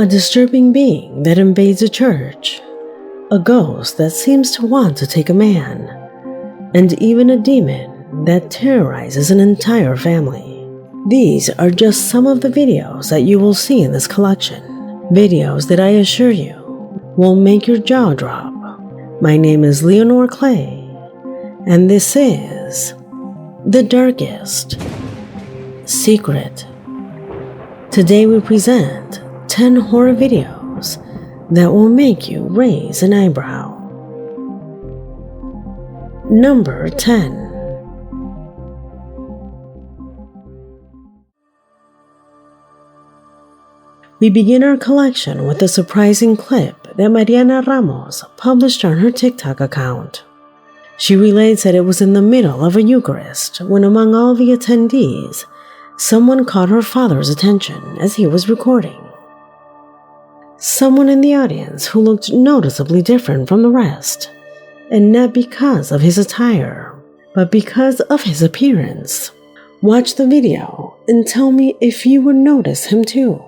A disturbing being that invades a church, a ghost that seems to want to take a man, and even a demon that terrorizes an entire family. These are just some of the videos that you will see in this collection. Videos that I assure you will make your jaw drop. My name is Leonore Clay, and this is The Darkest Secret. Today we present 10 horror videos that will make you raise an eyebrow. Number 10. We begin our collection with a surprising clip that Mariana Ramos published on her TikTok account. She relates that it was in the middle of a Eucharist when, among all the attendees, someone caught her father's attention as he was recording. Someone in the audience who looked noticeably different from the rest, and not because of his attire, but because of his appearance. Watch the video and tell me if you would notice him too.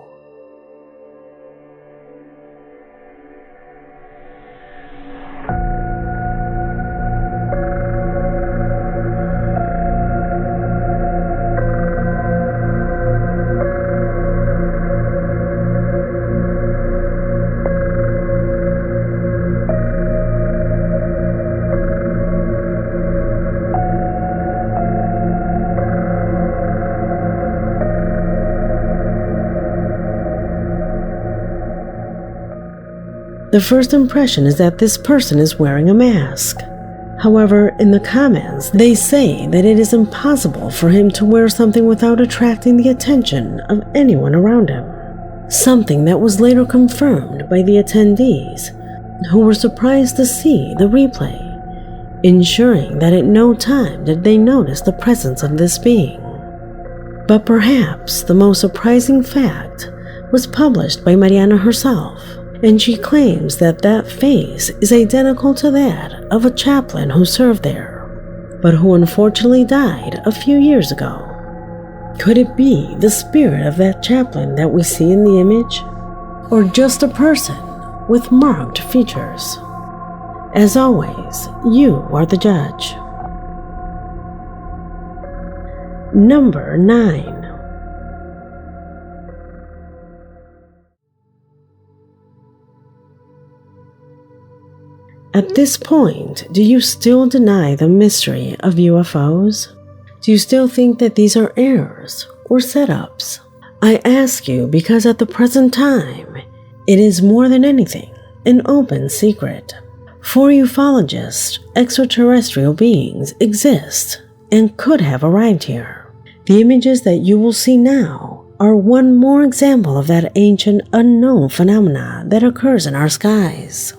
The first impression is that this person is wearing a mask. However, in the comments, they say that it is impossible for him to wear something without attracting the attention of anyone around him. Something that was later confirmed by the attendees, who were surprised to see the replay, ensuring that at no time did they notice the presence of this being. But perhaps the most surprising fact was published by Mariana herself, and she claims that that face is identical to that of a chaplain who served there, but who unfortunately died a few years ago. Could it be the spirit of that chaplain that we see in the image, or just a person with marked features? As always, you are the judge. Number 9. At this point, do you still deny the mystery of UFOs? Do you still think that these are errors or setups? I ask you because at the present time, it is more than anything an open secret. For ufologists, extraterrestrial beings exist and could have arrived here. The images that you will see now are one more example of that ancient unknown phenomena that occurs in our skies.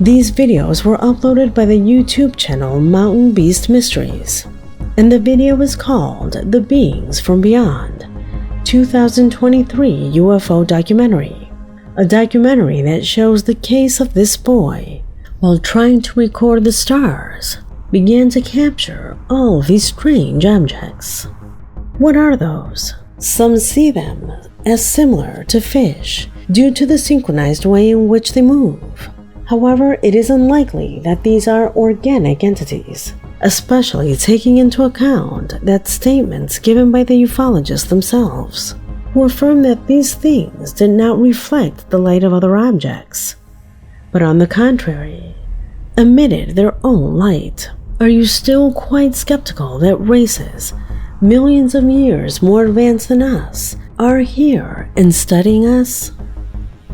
These videos were uploaded by the YouTube channel Mountain Beast Mysteries, and the video is called The Beings from Beyond 2023 UFO Documentary, a documentary that shows the case of this boy, while trying to record the stars, began to capture all these strange objects. What are those? Some see them as similar to fish due to the synchronized way in which they move. However, it is unlikely that these are organic entities, especially taking into account that statements given by the ufologists themselves, who affirm that these things did not reflect the light of other objects, but on the contrary, emitted their own light. Are you still quite skeptical that races, millions of years more advanced than us, are here and studying us?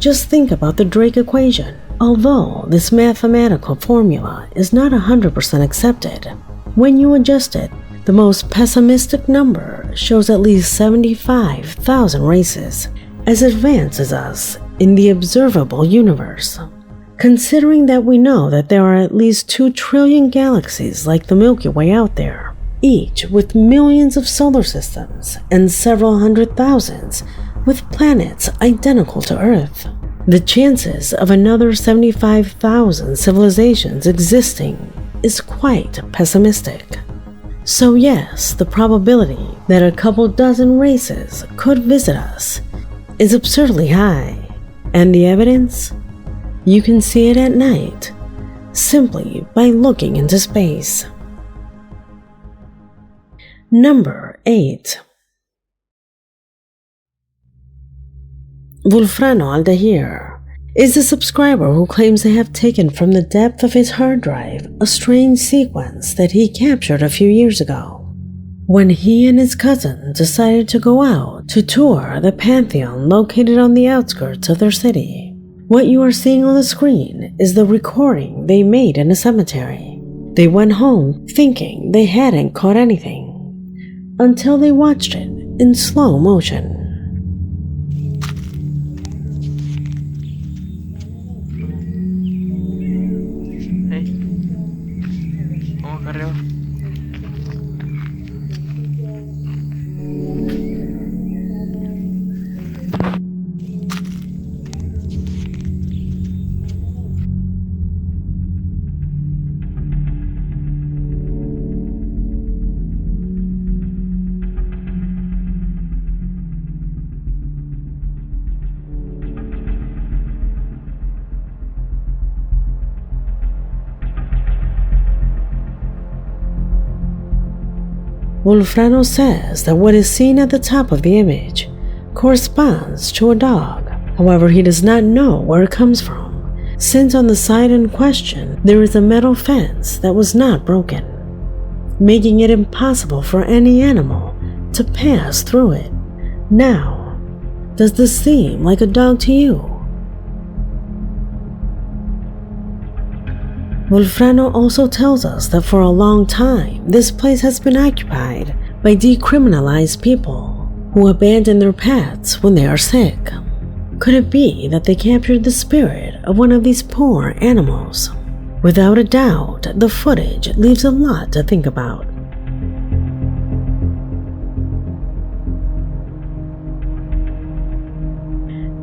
Just think about the Drake equation. Although this mathematical formula is not 100% accepted, when you adjust it, the most pessimistic number shows at least 75,000 races as advanced as us in the observable universe. Considering that we know that there are at least 2 trillion galaxies like the Milky Way out there, each with millions of solar systems and several hundred thousands with planets identical to Earth, the chances of another 75,000 civilizations existing is quite pessimistic. So yes, the probability that a couple dozen races could visit us is absurdly high. And the evidence? You can see it at night, simply by looking into space. Number 8. Wolfrano Aldahir is a subscriber who claims to have taken from the depth of his hard drive a strange sequence that he captured a few years ago, when he and his cousin decided to go out to tour the Pantheon located on the outskirts of their city. What you are seeing on the screen is the recording they made in a cemetery. They went home thinking they hadn't caught anything, until they watched it in slow motion. Wolfrano says that what is seen at the top of the image corresponds to a dog. However, he does not know where it comes from, since on the side in question there is a metal fence that was not broken, making it impossible for any animal to pass through it. Now, does this seem like a dog to you? Wolfrano also tells us that for a long time, this place has been occupied by decriminalized people who abandon their pets when they are sick. Could it be that they captured the spirit of one of these poor animals? Without a doubt, the footage leaves a lot to think about.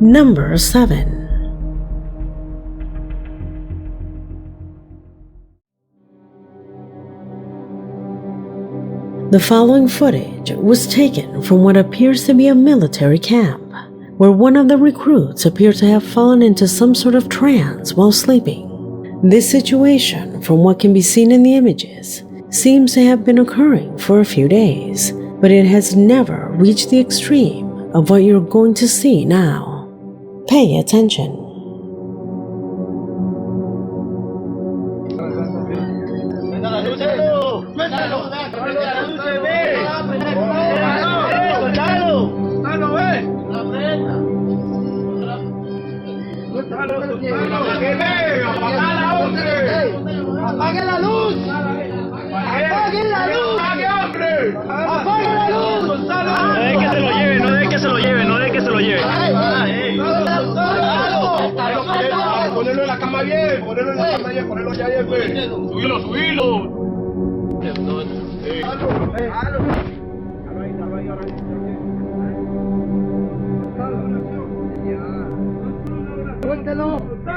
Number 7. The following footage was taken from what appears to be a military camp, where one of the recruits appeared to have fallen into some sort of trance while sleeping. This situation, from what can be seen in the images, seems to have been occurring for a few days, but it has never reached the extreme of what you're going to see now. Pay attention. ¡Apague la luz! ¡Apague la luz! ¡Apague la luz! No deje que se lo lleve, no deje que se lo lleve, no deje que se lo lleve. Ponelo en la cama bien, ponelo en la cama bien, ponelo ya bien, güey. Subilo, subilo. ¡Suéltelo! No,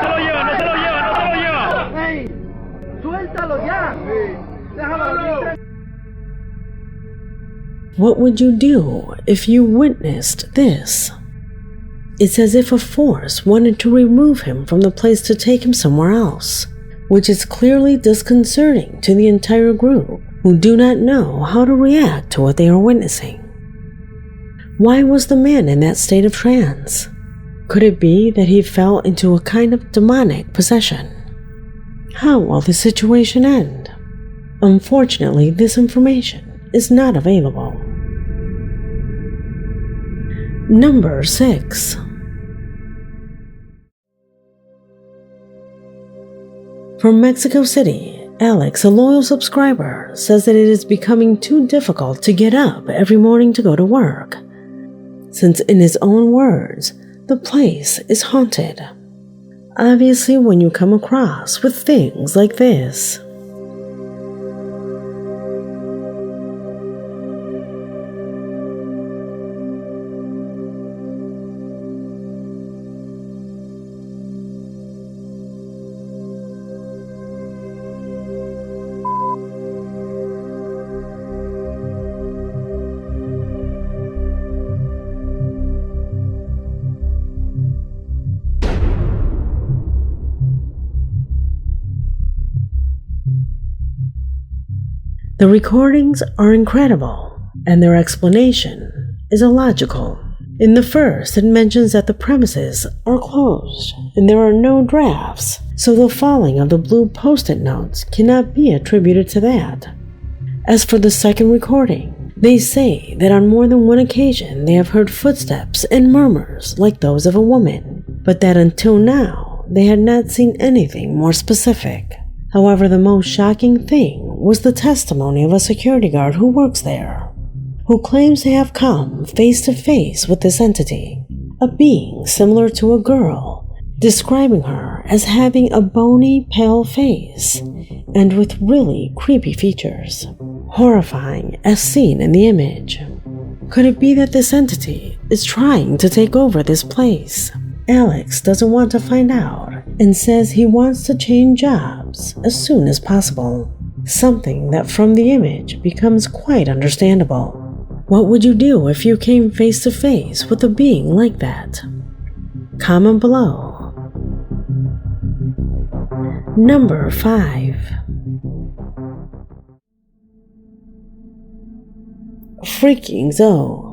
se lo lleva, no se lo lleva, no se lo lleva. ¡Ey! ¡Suéltalo ya! ¡Déjalo! What would you do if you witnessed this? It's as if a force wanted to remove him from the place to take him somewhere else, which is clearly disconcerting to the entire group who do not know how to react to what they are witnessing. Why was the man in that state of trance? Could it be that he fell into a kind of demonic possession? How will the situation end? Unfortunately, this information is not available. Number 6. From Mexico City, Alex, a loyal subscriber, says that it is becoming too difficult to get up every morning to go to work, since in his own words, the place is haunted. Obviously, when you come across with things like this, the recordings are incredible, and their explanation is illogical. In the first, it mentions that the premises are closed and there are no drafts, so the falling of the blue post-it notes cannot be attributed to that. As for the second recording, they say that on more than one occasion they have heard footsteps and murmurs like those of a woman, but that until now they had not seen anything more specific. However, the most shocking thing was the testimony of a security guard who works there, who claims to have come face to face with this entity, a being similar to a girl, describing her as having a bony, pale face and with really creepy features, horrifying as seen in the image. Could it be that this entity is trying to take over this place? Alex doesn't want to find out and says he wants to change jobs as soon as possible, something that from the image becomes quite understandable. What would you do if you came face to face with a being like that? Comment below. Number 5. Freaking Zoe.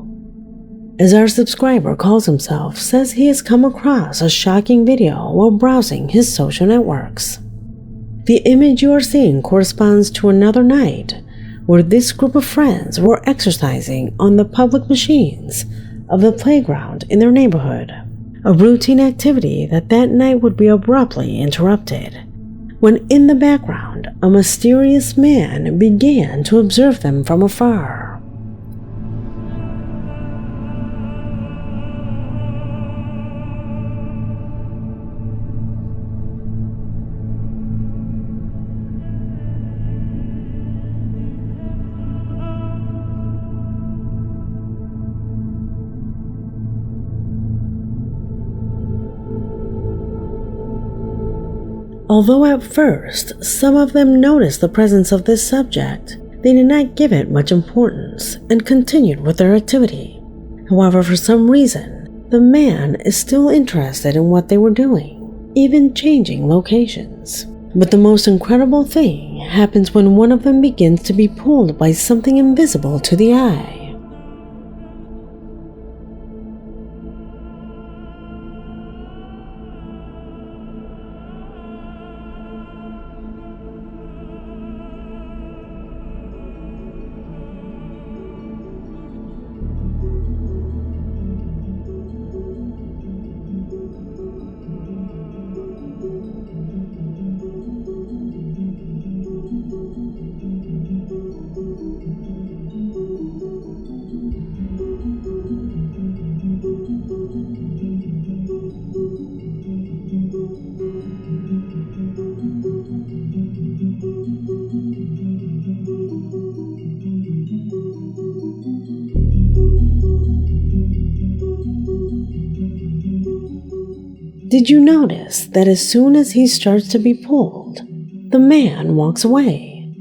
As our subscriber calls himself, says he has come across a shocking video while browsing his social networks. The image you are seeing corresponds to another night where this group of friends were exercising on the public machines of the playground in their neighborhood, a routine activity that night would be abruptly interrupted, when in the background a mysterious man began to observe them from afar. Although at first some of them noticed the presence of this subject, they did not give it much importance and continued with their activity. However, for some reason, the man is still interested in what they were doing, even changing locations. But the most incredible thing happens when one of them begins to be pulled by something invisible to the eye. Did you notice that as soon as he starts to be pulled, the man walks away,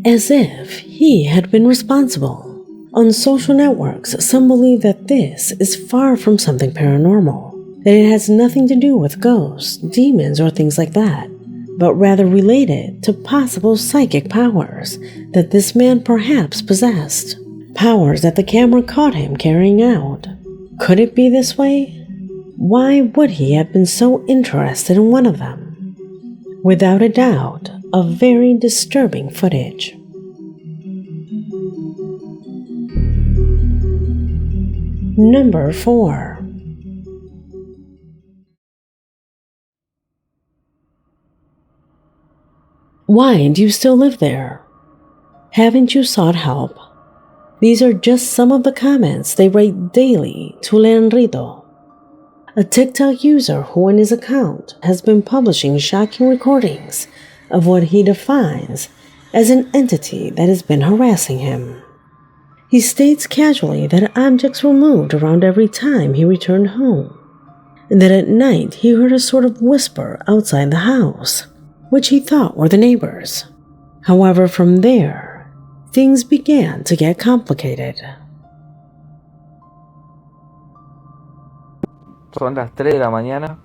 as if he had been responsible? On social networks, some believe that this is far from something paranormal, that it has nothing to do with ghosts, demons, or things like that, but rather related to possible psychic powers that this man perhaps possessed, powers that the camera caught him carrying out. Could it be this way? Why would he have been so interested in one of them? Without a doubt, a very disturbing footage. Number 4.「Why do you still live there? Haven't you sought help? These are just some of the comments they write daily to Leonrito, a TikTok user who in his account has been publishing shocking recordings of what he defines as an entity that has been harassing him. He states casually that objects were moved around every time he returned home, and that at night he heard a sort of whisper outside the house, which he thought were the neighbors. However, from there, things began to get complicated. Son las 3 de la mañana.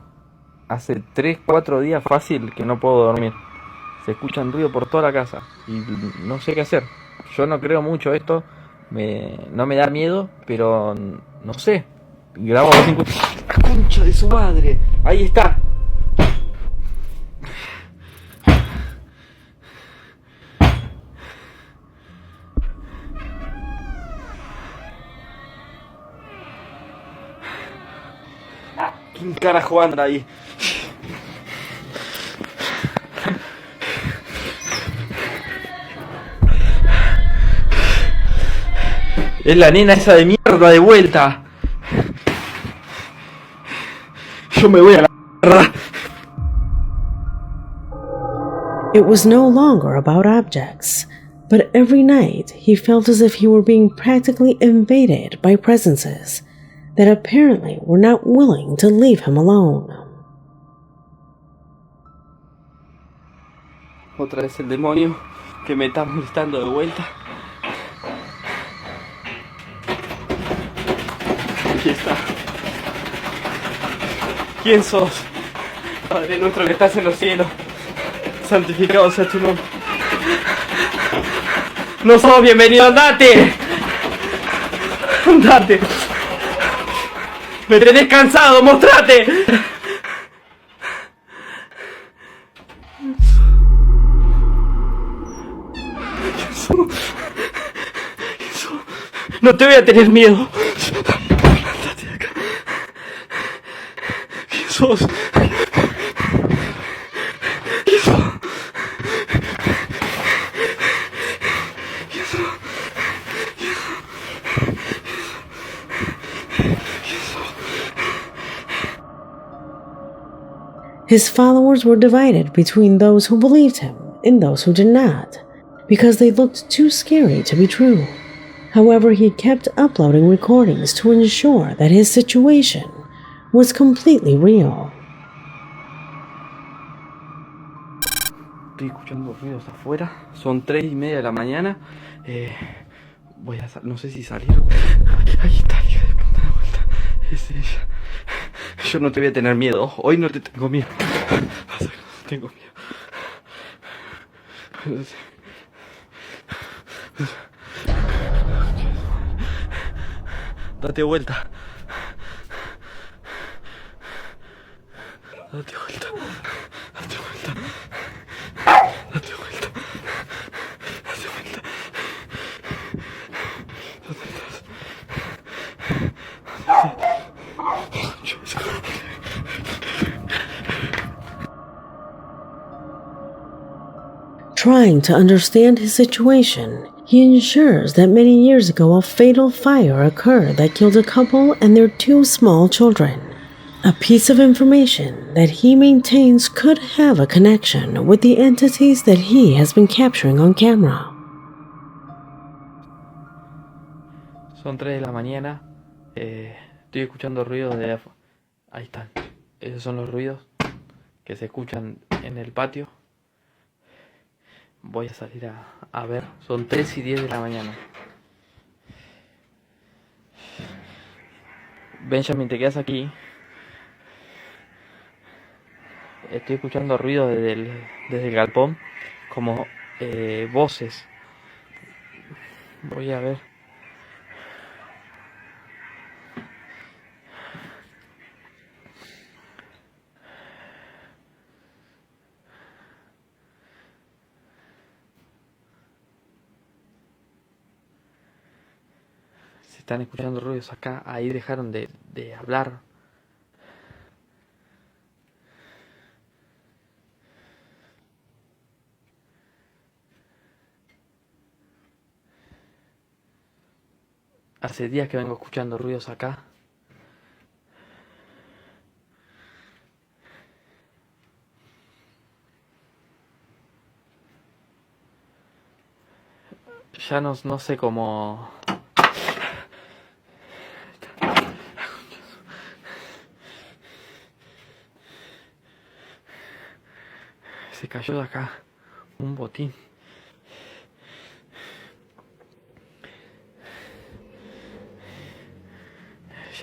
Hace 3-4 días fácil que no puedo dormir. Se escuchan ruido por toda la casa y no sé qué hacer. Yo no creo mucho esto. No me da miedo, pero no sé. Grabo a 5. ¡La concha de su madre! Ahí está. ¿Quién carajo anda ahí? Es la nena esa de mierda de vuelta. Yo me voy a la mierda. It was no longer about objects, but every night he felt as if he were being practically invaded by presences that apparently were not willing to leave him alone. Otra vez el demonio que me está molestando de vuelta. Aquí está. ¿Quién sos? Padre nuestro que estás en los cielos, santificado sea tu nombre. No sos bienvenido, andate. Andate. Me tenés cansado, mostrate. No te voy a tener miedo. Andate de acá. ¿Quién sos? ¿Quién sos? His followers were divided between those who believed him and those who did not, because they looked too scary to be true. However, he kept uploading recordings to ensure that his situation was completely real. Estoy escuchando ruidos afuera. Son 3:30 de la mañana. Voy a no sé si salir. Ahí está, hija de puta de vuelta. Es ella. Yo no te voy a tener miedo. Hoy no te tengo miedo. Tengo miedo. Date vuelta. Date vuelta. Date vuelta. Date vuelta. Date vuelta. ¿Dónde estás? Trying to understand his situation, he ensures that many years ago a fatal fire occurred that killed a couple and their 2 small children. A piece of information that he maintains could have a connection with the entities that he has been capturing on camera. Son 3 de la mañana. Estoy escuchando ruidos de... Ahí están. Esos son los ruidos que se escuchan en el patio. Voy a salir a ver. Son 3:10 de la mañana. Benjamin, te quedas aquí. Estoy escuchando ruidos desde el galpón. Como voces. Voy a ver. Están escuchando ruidos acá. Ahí dejaron de hablar. Hace días que vengo escuchando ruidos acá. Ya no sé cómo... Se cayó de acá un botín.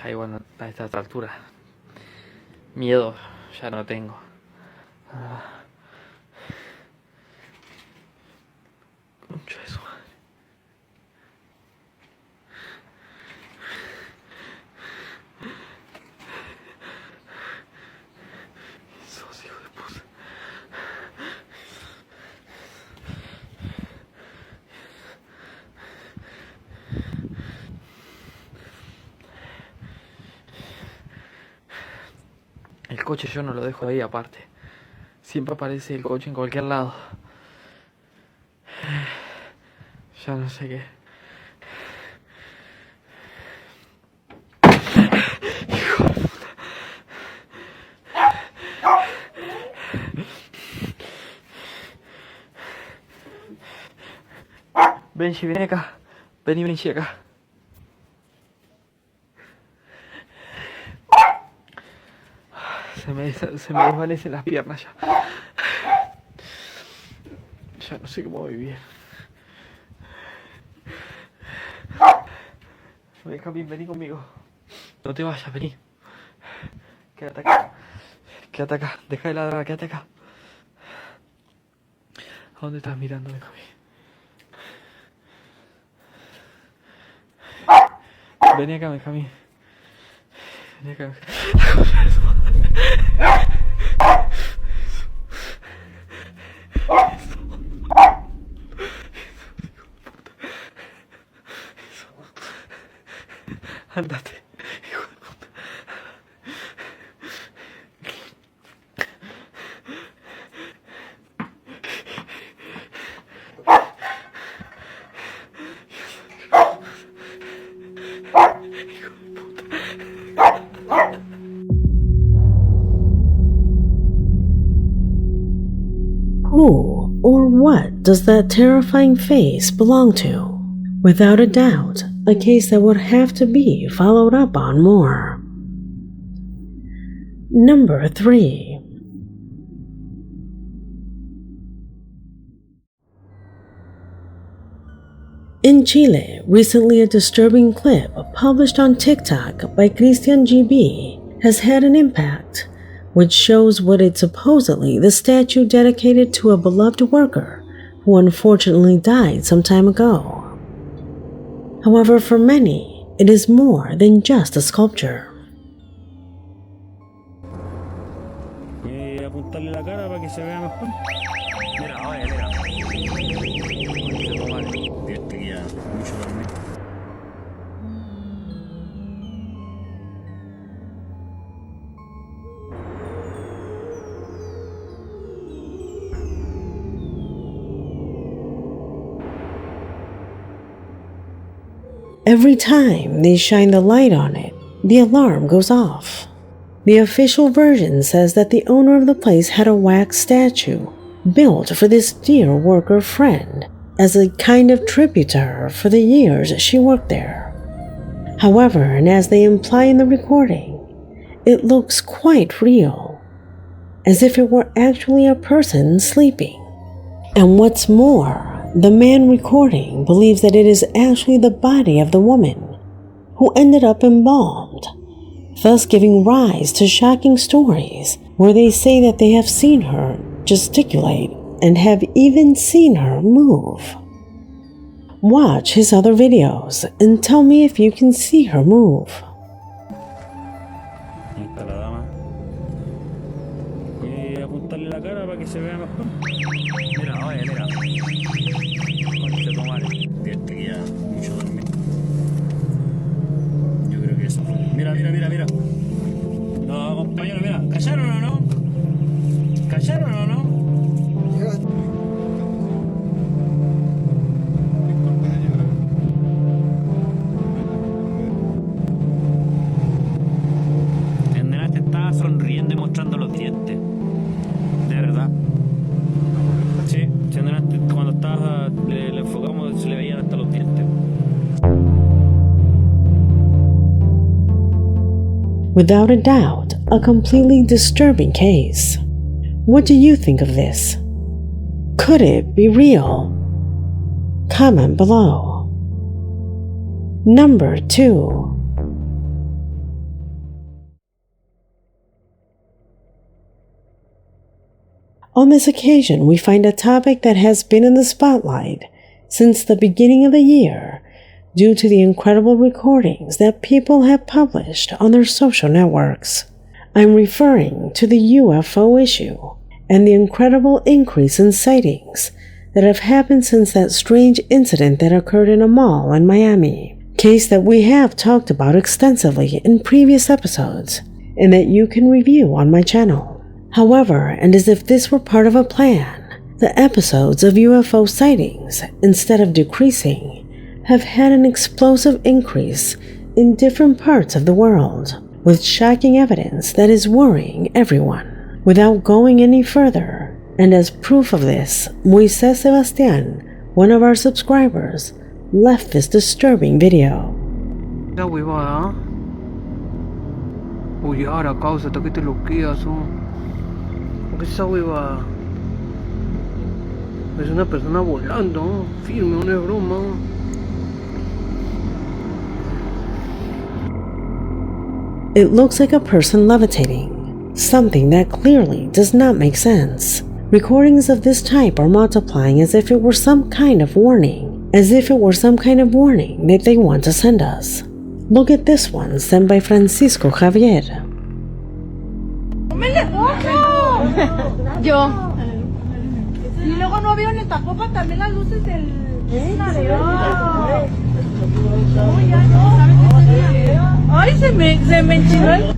Ya igual a estas alturas miedo ya no tengo. Concha de su madre. Esos hijos de puta. El coche yo no lo dejo ahí aparte. Siempre aparece el coche en cualquier lado. Ya no sé qué. Hijo de puta. Benji, ven acá. Vení, Benji, acá. Se me desvanecen las piernas ya. Ya no sé cómo vivir. Benjamín, vení conmigo. No te vayas, vení. Quédate acá. Quédate acá. Deja de ladrar, quédate acá. ¿A dónde estás mirando, Benjamín? Vení acá, Benjamín. Vení acá, Benjamín. Andate, hijo de puta. Who or what does that terrifying face belong to? Without a doubt, a case that would have to be followed up on more. Number 3. In Chile, recently a disturbing clip published on TikTok by Christian GB has had an impact, which shows what is supposedly the statue dedicated to a beloved worker who unfortunately died some time ago. However, for many, it is more than just a sculpture. Apuntarle la cara para que se vea mejor. Mira, oye, mira. Dios te guía mucho dormir. Every time they shine the light on it, the alarm goes off. The official version says that the owner of the place had a wax statue built for this dear worker friend as a kind of tribute to her for the years she worked there. However, and as they imply in the recording, it looks quite real, as if it were actually a person sleeping. And what's more, the man recording believes that it is actually the body of the woman who ended up embalmed, thus giving rise to shocking stories where they say that they have seen her gesticulate and have even seen her move. Watch his other videos and tell me if you can see her move. Ahí está la dama. Apuntarle la cara para que se vea mejor. Mira, oye, mira. Concha tu madre. Dios te guía mucho dormir. Yo creo que eso fue. Mira, mira, mira, mira. No, compañero, mira. ¿Callaron o no? ¿Callaron o no? Without a doubt, a completely disturbing case. What do you think of this? Could it be real? Comment below. Number 2. On this occasion, we find a topic that has been in the spotlight since the beginning of the year due to the incredible recordings that people have published on their social networks. I'm referring to the UFO issue and the incredible increase in sightings that have happened since that strange incident that occurred in a mall in Miami, case that we have talked about extensively in previous episodes and that you can review on my channel. However, and as if this were part of a plan, the episodes of UFO sightings, instead of decreasing, have had an explosive increase in different parts of the world, with shocking evidence that is worrying everyone. Without going any further, and as proof of this, Moises Sebastian, one of our subscribers, left this disturbing video. Esa huevada. Uy, ahora causa hasta que te lo quedas, ¿Qué es esa huevada? Es una persona volando, firme, no es broma. It looks like a person levitating, something that clearly does not make sense. Recordings of this type are multiplying as if it were some kind of warning, that they want to send us. Look at this one sent by Francisco Javier. Yo. Y luego no veo ni tampoco también las luces del... Ay, se me enchinó el...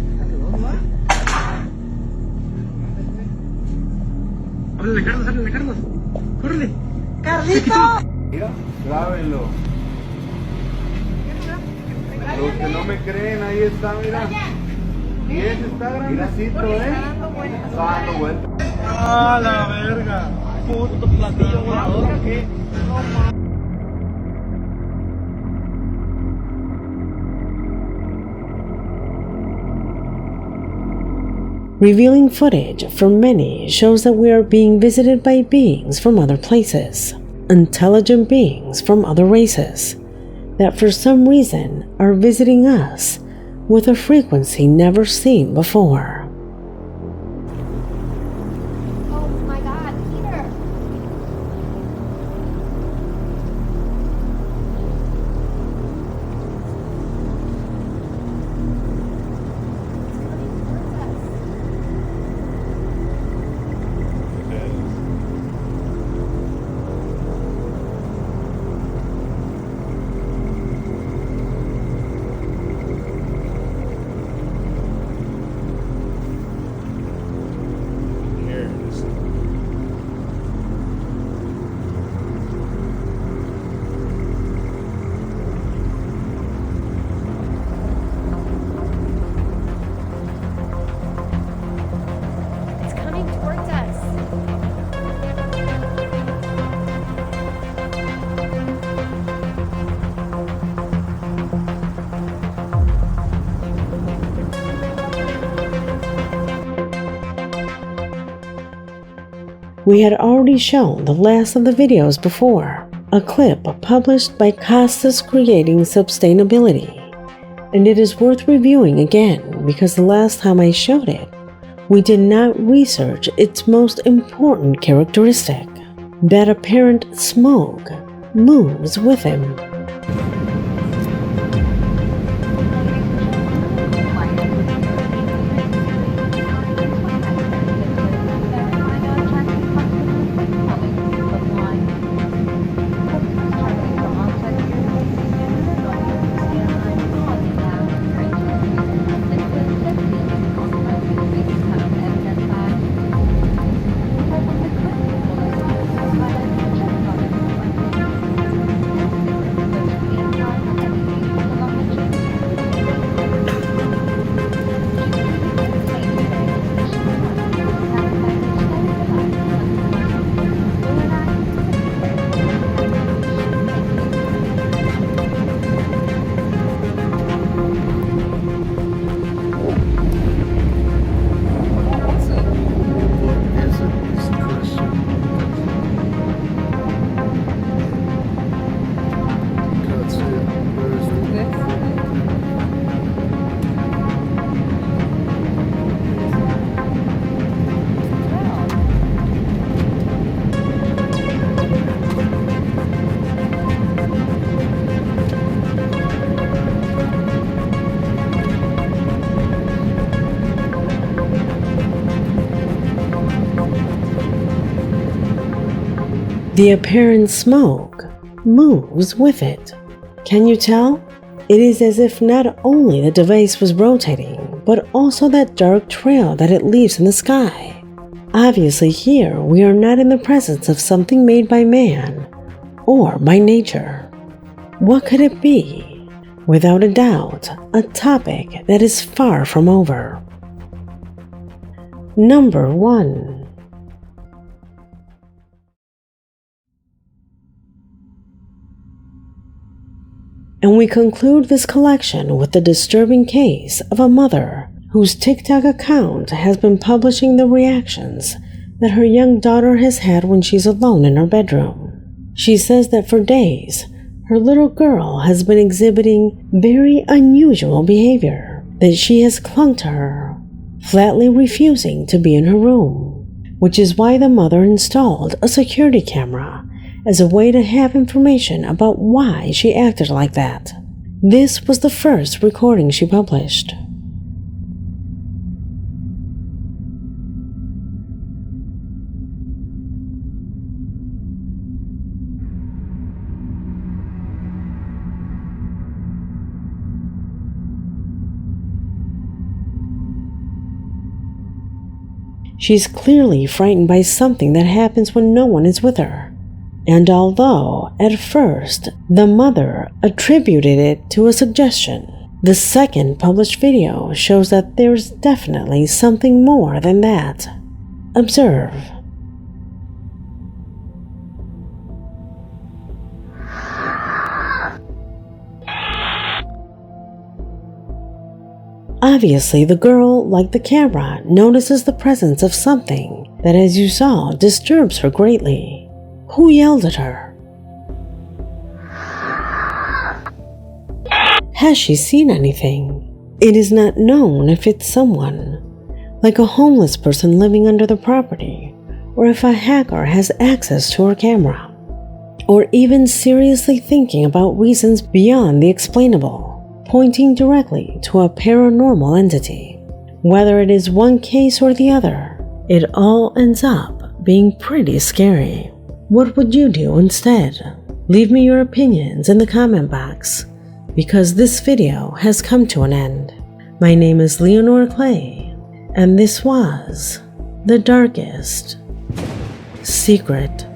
Háblale, Carlos, córrele. ¡Carlito! Mira, grábenlo. Los que no me creen, ahí está, mira. Y ese está grandecito, Está dando vuelta. ¡Ah, la verga! Puto platillo volador, ¿qué? Revealing footage from many shows that we are being visited by beings from other places, intelligent beings from other races, that for some reason are visiting us with a frequency never seen before. Oh my God, Peter! It's coming towards us. We had already shown the last of the videos before, a clip published by Costas Creating Sustainability, and it is worth reviewing again because the last time I showed it, we did not research its most important characteristic, that apparent smoke moves with him. The apparent smoke moves with it. Can you tell? It is as if not only the device was rotating, but also that dark trail that it leaves in the sky. Obviously here we are not in the presence of something made by man or by nature. What could it be? Without a doubt, a topic that is far from over. Number 1. And we conclude this collection with the disturbing case of a mother whose TikTok account has been publishing the reactions that her young daughter has had when she's alone in her bedroom. She says that for days, her little girl has been exhibiting very unusual behavior, that she has clung to her, flatly refusing to be in her room, which is why the mother installed a security camera as a way to have information about why she acted like that. This was the first recording she published. She's clearly frightened by something that happens when no one is with her. And although, at first, the mother attributed it to a suggestion, the second published video shows that there's definitely something more than that. Observe. Obviously, the girl, like the camera, notices the presence of something that, as you saw, disturbs her greatly. Who yelled at her? Has she seen anything? It is not known if it's someone, like a homeless person living under the property, or if a hacker has access to her camera, or even seriously thinking about reasons beyond the explainable, pointing directly to a paranormal entity. Whether it is one case or the other, it all ends up being pretty scary. What would you do instead? Leave me your opinions in the comment box, because this video has come to an end. My name is Leonore Clay, and this was The Darkest Secret.